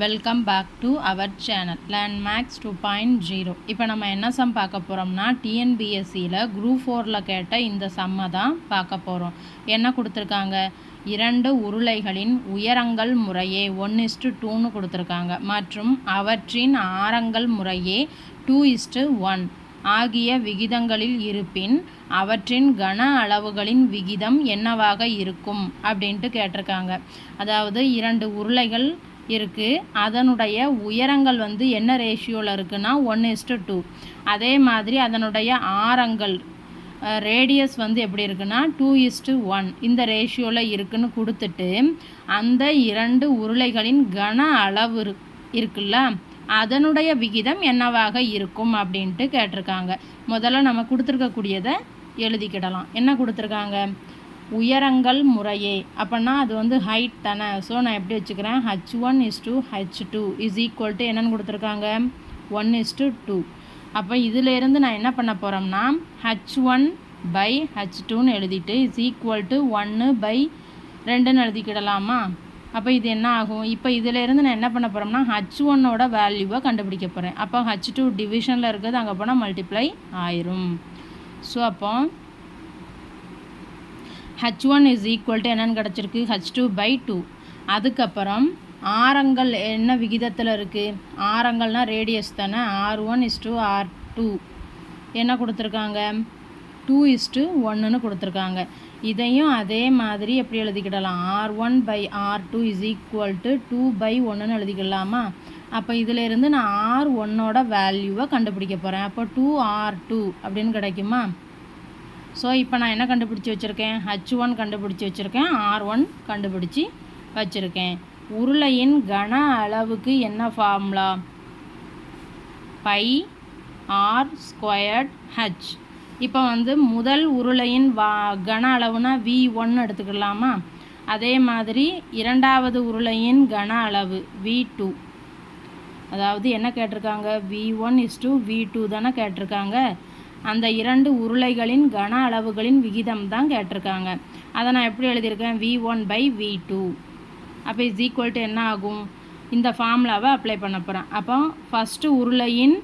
Welcome back to our channel Landmax 2.0. இப்போ நம்ம என்ன சம் பார்க்க போகிறோம்னா டிஎன்பிஎஸ்சியில் குரூப் 4ல் கேட்ட இந்த சம்மை தான் பார்க்க போகிறோம். என்ன கொடுத்துருக்காங்க, 2 உருளைகளின் உயரங்கள் முறையே 1:2ன்னு கொடுத்துருக்காங்க மற்றும் அவற்றின் ஆரங்கள் முறையே 2:1 ஆகிய விகிதங்களில் இருப்பின் அவற்றின் கன அளவுகளின் விகிதம் என்னவாக இருக்கும் அப்படின்ட்டு கேட்டிருக்காங்க. அதாவது 2 உருளைகள் இருக்குது, அதனுடைய உயரங்கள் என்ன ரேஷியோவில் இருக்குன்னா 1:2. அதே மாதிரி அதனுடைய ஆரங்கள் ரேடியஸ் எப்படி இருக்குன்னா 2:1 இந்த ரேஷியோவில் இருக்குன்னு கொடுத்துட்டு அந்த 2 உருளைகளின் கன அளவு இருக்குல்ல அதனுடைய விகிதம் என்னவாக இருக்கும் அப்படின்ட்டு கேட்டிருக்காங்க. முதல்ல நம்ம கொடுத்துருக்கக்கூடியதை எழுதிக்கிடலாம். என்ன கொடுத்துருக்காங்க, உயரங்கள் முறையே அப்படின்னா அது ஹைட் தானே. ஸோ நான் எப்படி வச்சுக்கிறேன், h1:h2 இஸ் ஈக்குவல் டு என்னென்னு கொடுத்துருக்காங்க 1:2. அப்போ இதிலேருந்து நான் என்ன பண்ண போகிறோம்னா h1/h2ன்னு எழுதிட்டு இஸ் ஈக்குவல் டு 1/2ன்னு எழுதிக்கிடலாமா. அப்போ இது என்ன ஆகும், இப்போ இதிலேருந்து நான் என்ன பண்ண போகிறோம்னா h1ஓட வேல்யூவை கண்டுபிடிக்க போகிறேன். அப்போ h2 டிவிஷனில் இருக்கிறது அங்கே போனால் மல்டிப்ளை ஆயிரும். ஸோ அப்போ h1 இஸ் ஈக்குவல் டு என்னென்னு கிடச்சிருக்கு h2/2. அதுக்கப்புறம் ஆரங்கள் என்ன விகிதத்தில் இருக்குது, ஆரங்கள்னால் ரேடியஸ் தானே, r1:r2 என்ன கொடுத்துருக்காங்க 2:1ன்னு கொடுத்துருக்காங்க. இதையும் அதே மாதிரி எப்படி எழுதிக்கிடலாம், r1/r2 இஸ் ஈக்குவல் டு 2/1ன்னு எழுதிக்கலாமா. அப்போ இதிலேருந்து நான் r1ஓட வேல்யூவை கண்டுபிடிக்க போகிறேன். அப்போ 2r2 அப்படின்னு கிடைக்குமா. ஸோ இப்போ நான் என்ன கண்டுபிடிச்சி வச்சுருக்கேன், h1 கண்டுபிடிச்சி வச்சுருக்கேன், r1 கண்டுபிடிச்சி வச்சுருக்கேன். உருளையின் கன அளவுக்கு என்ன ஃபார்முலா, πr²h. இப்போ முதல் உருளையின் கன அளவுனா v1 எடுத்துக்கலாமா. அதே மாதிரி இரண்டாவது உருளையின் கன அளவு v2. அதாவது என்ன கேட்டிருக்காங்க, v1:v2 தானே கேட்டிருக்காங்க. அந்த 2 உருளைகளின் கன அளவுகளின் விகிதம் தான் கேட்டிருக்காங்க. அதை நான் எப்படி எழுதியிருக்கேன், v1/v2. அப்போ இஸ் ஈக்குவல் டு என்ன ஆகும், இந்த ஃபார்முலாவை அப்ளை பண்ண போகிறேன். அப்போ ஃபஸ்ட்டு உருளையின்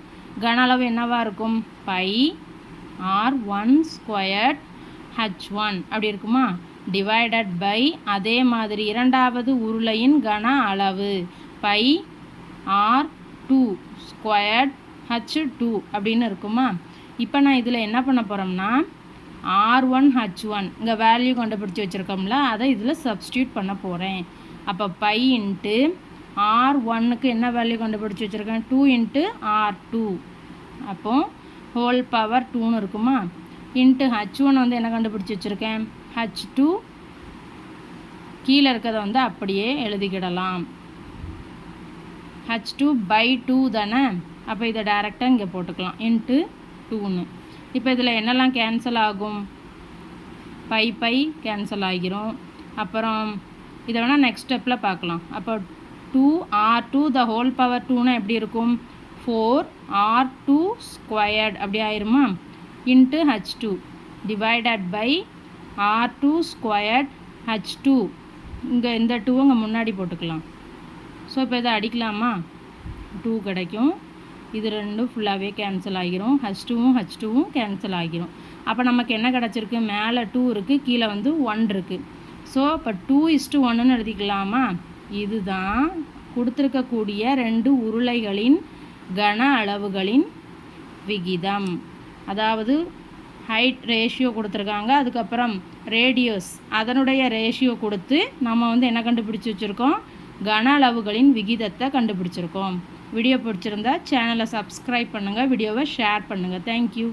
கன அளவு என்னவாக இருக்கும், πr1²h1 அப்படி இருக்குமா, டிவைடட் பை அதே மாதிரி இரண்டாவது உருளையின் கன அளவு πr2²h2 அப்படின்னு இருக்குமா. இப்போ நான் இதில் என்ன பண்ண போகிறோம்னா r1h1 இங்கே வேல்யூ கண்டுபிடிச்சி வச்சுருக்கோம்ல அதை இதில் சப்ஸ்டியூட் பண்ண போகிறேன். அப்போ π இன்ட்டு r1க்கு என்ன வேல்யூ கண்டுபிடிச்சி வச்சுருக்கேன் 2 × r2. அப்போது ஹோல் பவர் 2ன்னு இருக்குமா. இன்ட்டு h1 என்ன கண்டுபிடிச்சி வச்சுருக்கேன் h2. கீழே இருக்கிறத அப்படியே எழுதிக்கிடலாம், h2/2 தானே. அப்போ இதை டைரெக்டாக இங்கே போட்டுக்கலாம் இன்ட்டு 2ன்னு. இப்போ இதில் என்னெல்லாம் கேன்சல் ஆகும், பை கேன்சல் ஆகிரும். அப்புறம் இதை வேணால் நெக்ஸ்ட் ஸ்டெப்பில் பார்க்கலாம். அப்போ 2r2 த ஹோல் பவர் 2னா எப்படி இருக்கும், 4r2² அப்படி ஆயிருமா. Into h2 divided by r2²h2. இங்கே இந்த 2 இங்கே முன்னாடி போட்டுக்கலாம். ஸோ இப்போ இதை அடிக்கலாமா, 2 கிடைக்கும். இது ரெண்டும் ஃபுல்லாகவே கேன்சல் ஆகிரும், h2வும் கேன்சல் ஆகிரும். அப்போ நமக்கு என்ன கிடச்சிருக்கு, மேலே 2 இருக்குது, கீழே 1 இருக்குது. ஸோ இப்போ 2:1ன்னு எழுதிக்கலாமா. இதுதான் கொடுத்துருக்கக்கூடிய 2 உருளைகளின் கன அளவுகளின் விகிதம். அதாவது ஹைட் ரேஷியோ கொடுத்துருக்காங்க, அதுக்கப்புறம் ரேடியஸ் அதனுடைய ரேஷியோ கொடுத்து நம்ம என்ன கண்டுபிடிச்சி வச்சுருக்கோம், கன அளவுகளின் விகிதத்தை கண்டுபிடிச்சிருக்கோம். வீடியோ பிடிச்சிருந்தா சேனலை சப்ஸ்கிரைப் பண்ணுங்கள், வீடியோவை ஷேர் பண்ணுங்கள். தேங்க்யூ.